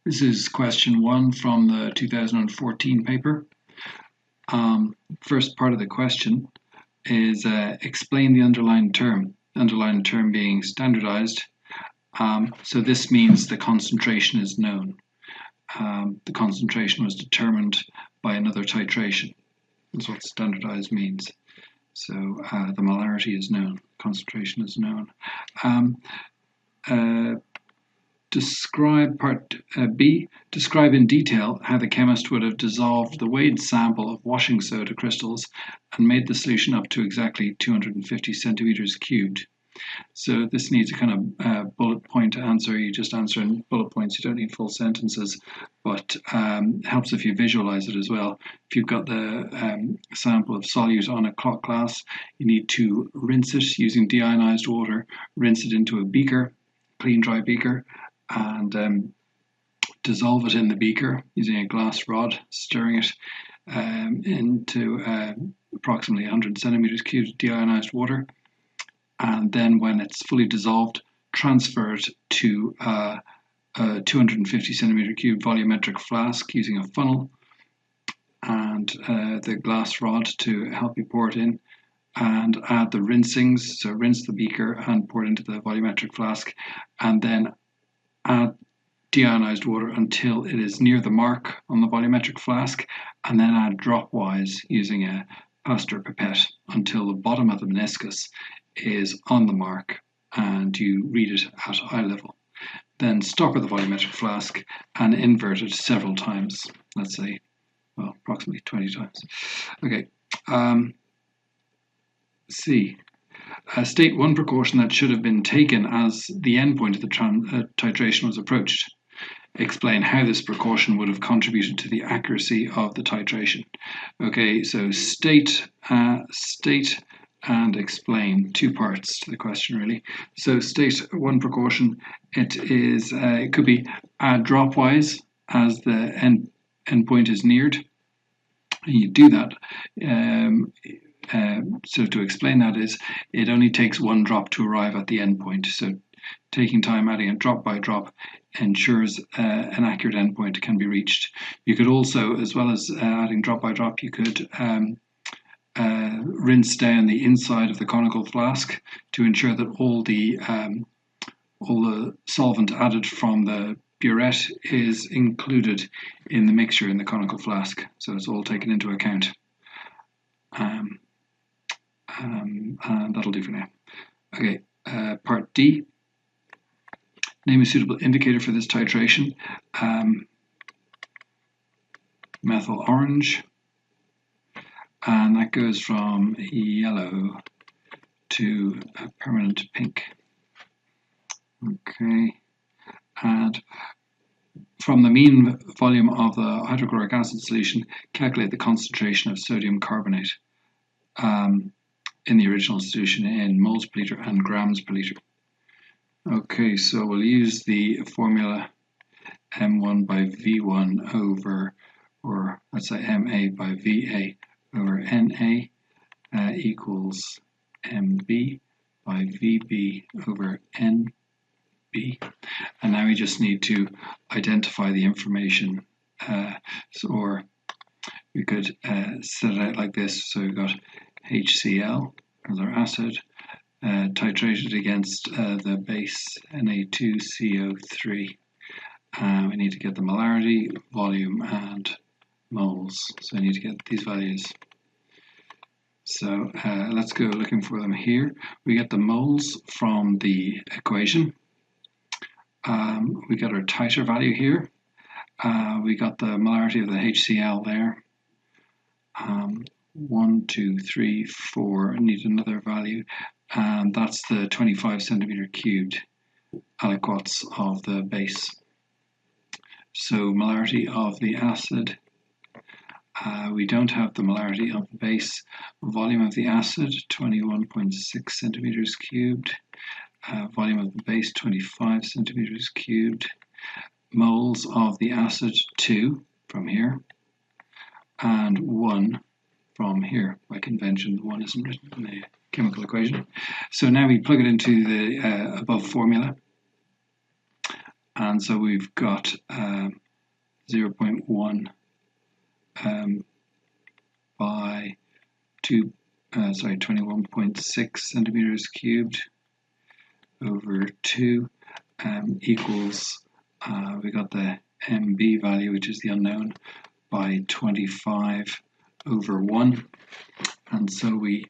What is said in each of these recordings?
This is question 1 from the 2014 paper. First part of the question is explain the underlying term being standardized. So this means the concentration is known. The concentration was determined by another titration. That's what standardized means. So the molarity is known, concentration is known. Describe part B. Describe in detail how the chemist would have dissolved the weighed sample of washing soda crystals and made the solution up to exactly 250 centimeters cubed. So this needs a kind of bullet point answer. You just answer in bullet points. You don't need full sentences, but helps if you visualize it as well. If you've got the sample of solute on a clock glass, you need to rinse it using deionized water, rinse it into a beaker, clean dry beaker, and dissolve it in the beaker using a glass rod, stirring it into approximately 100 centimeters cubed deionized water. And then when it's fully dissolved, transfer it to a 250 centimeter cube volumetric flask using a funnel and the glass rod to help you pour it in, and add the rinsings. So rinse the beaker and pour it into the volumetric flask, and then add deionized water until it is near the mark on the volumetric flask, and then add dropwise using a Pasteur pipette until the bottom of the meniscus is on the mark and you read it at eye level. Then stopper the volumetric flask and invert it several times. Let's say, well, approximately 20 times. Okay. C. State one precaution that should have been taken as the endpoint of the titration was approached. Explain how this precaution would have contributed to the accuracy of the titration. Okay, so state and explain. Two parts to the question, really. So state one precaution. It could be add dropwise as the endpoint is neared. You do that. So to explain that is, it only takes one drop to arrive at the endpoint. So taking time, adding it drop by drop, ensures an accurate endpoint can be reached. You could also, as well as adding drop by drop, you could rinse down the inside of the conical flask to ensure that all the solvent added from the burette is included in the mixture in the conical flask. So it's all taken into account. And that'll do for now. Okay, part D. Name a suitable indicator for this titration. Methyl orange. And that goes from yellow to a permanent pink. Okay. And from the mean volume of the hydrochloric acid solution, calculate the concentration of sodium carbonate in the original solution in moles per liter and grams per liter. Okay, so we'll use the formula M1 by V1 over, or let's say MA by VA over NA equals MB by VB over NB. And now we just need to identify the information. Or we could set it out like this. So we've got HCl as our acid, titrated against the base Na2CO3. We need to get the molarity, volume, and moles. So I need to get these values. So let's go looking for them here. We get the moles from the equation. We got our titer value here. We got the molarity of the HCl there. 1, 2, 3, 4. I need another value, and that's the 25 centimeter cubed aliquots of the base. So molarity of the acid. We don't have the molarity of the base. Volume of the acid, 21.6 centimeters cubed. Volume of the base, 25 centimeters cubed. Moles of the acid, 2 from here, and 1 from here. By convention, the 1 isn't written in the chemical equation. So now we plug it into the above formula. And so we've got 0.1 by 21.6 centimeters cubed over 2 equals, we got the MB value, which is the unknown, by 25 over 1. And so we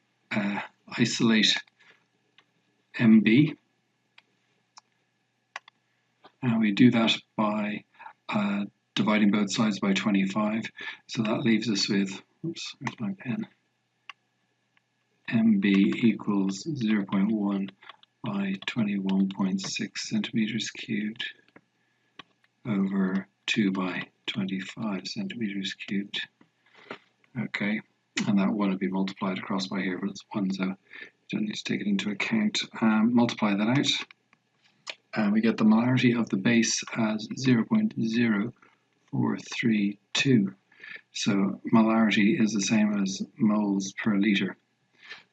isolate MB. And we do that by dividing both sides by 25. So that leaves us with, oops, where's my pen? MB equals 0.1 by 21.6 centimeters cubed over 2 by 25 centimeters cubed. Okay, and that 1 would be multiplied across by here, but it's 1, so you don't need to take it into account. Multiply that out, and we get the molarity of the base as 0.0432. So molarity is the same as moles per litre.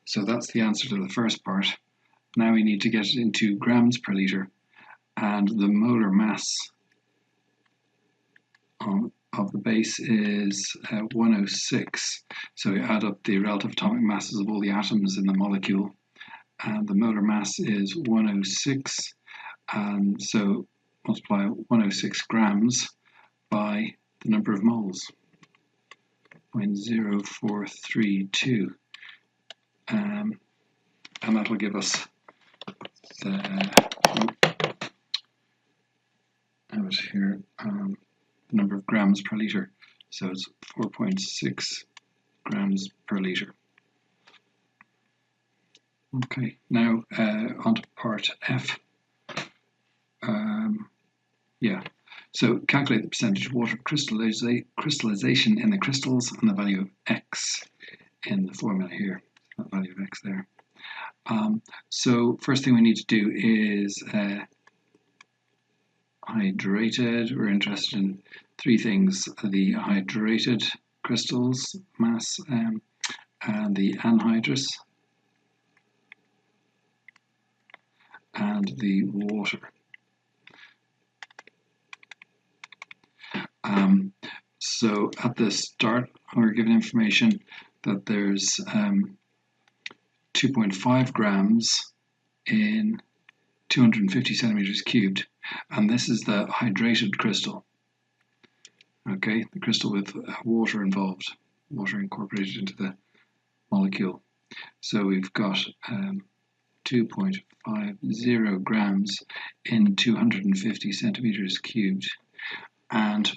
So that's the answer to the first part. Now we need to get it into grams per litre, and the molar mass of the base is 106. So we add up the relative atomic masses of all the atoms in the molecule, and the molar mass is 106, and so multiply 106 grams by the number of moles, 0.0432, and that'll give us the number of grams per litre. So it's 4.6 grams per litre. Okay, now on to part F. So calculate the percentage of water crystallization in the crystals and the value of X in the formula here, that value of X there. So first thing we need to do is hydrated. We're interested in 3 things: the hydrated crystals mass, and the anhydrous, and the water. So at the start, we're given information that there's 2.5 grams in 250 centimeters cubed, and this is the hydrated crystal. Okay, the crystal with water involved, water incorporated into the molecule. So we've got 2.50 grams in 250 centimeters cubed, and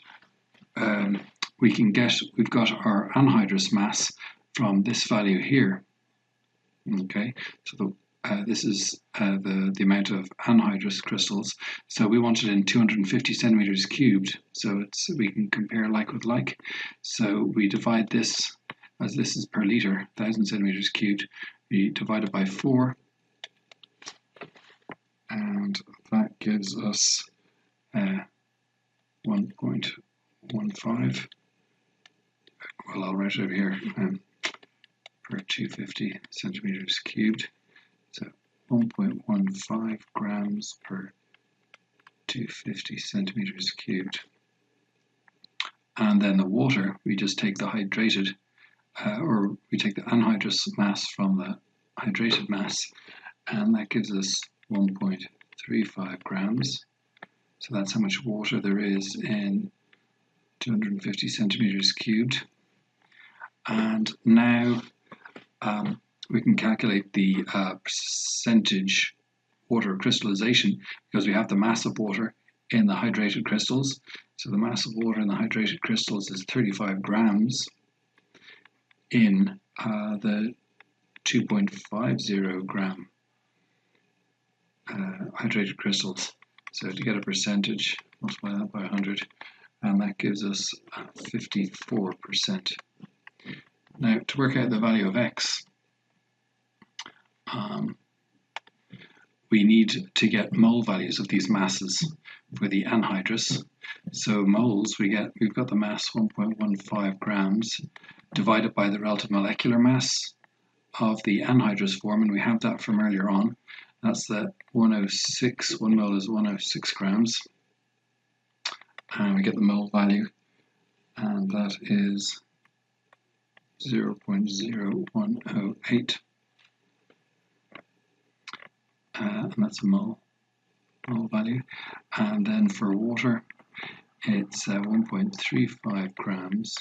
we've got our anhydrous mass from this value here. Okay, so this is the amount of anhydrous crystals. So we want it in 250 centimeters cubed, so we can compare like with like. So we divide this, as this is per litre, 1,000 centimeters cubed, we divide it by 4, and that gives us 1.15. Well, I'll write it over here, per 250 centimeters cubed. So 1.15 grams per 250 centimeters cubed. And then the water, we just take the hydrated, or we take the anhydrous mass from the hydrated mass, and that gives us 1.35 grams. So that's how much water there is in 250 centimeters cubed. And now we can calculate the percentage water crystallization, because we have the mass of water in the hydrated crystals. So the mass of water in the hydrated crystals is 35 grams in the 2.50 gram hydrated crystals. So to get a percentage, multiply that by 100, and that gives us 54%. Now, to work out the value of X, we need to get mole values of these masses for the anhydrous. So moles, we've got the mass 1.15 grams divided by the relative molecular mass of the anhydrous form, and we have that from earlier on. That's the 106. 1 mole is 106 grams. and we get the mole value, and that is 0.0108, and that's a mole value. And then for water, it's 1.35 grams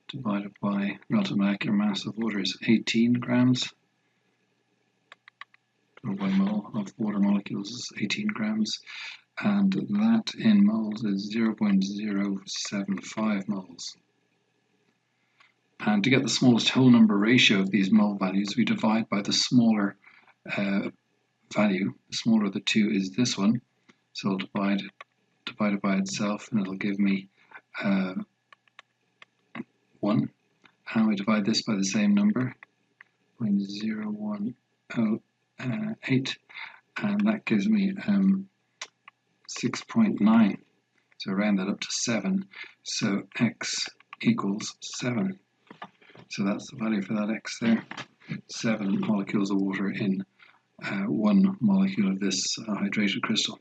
divided by relative molecular mass of water is 18 grams, or 1 mole of water molecules is 18 grams, and that in moles is 0.075 moles. And to get the smallest whole number ratio of these mole values, we divide by the smaller value. The smaller of the two is this one, so I'll divide it by itself, and it'll give me 1. And we divide this by the same number, 0.0108, and that gives me 6.9. So round that up to 7. So x equals 7. So that's the value for that x there. 7 molecules of water in 1 molecule of this hydrated crystal.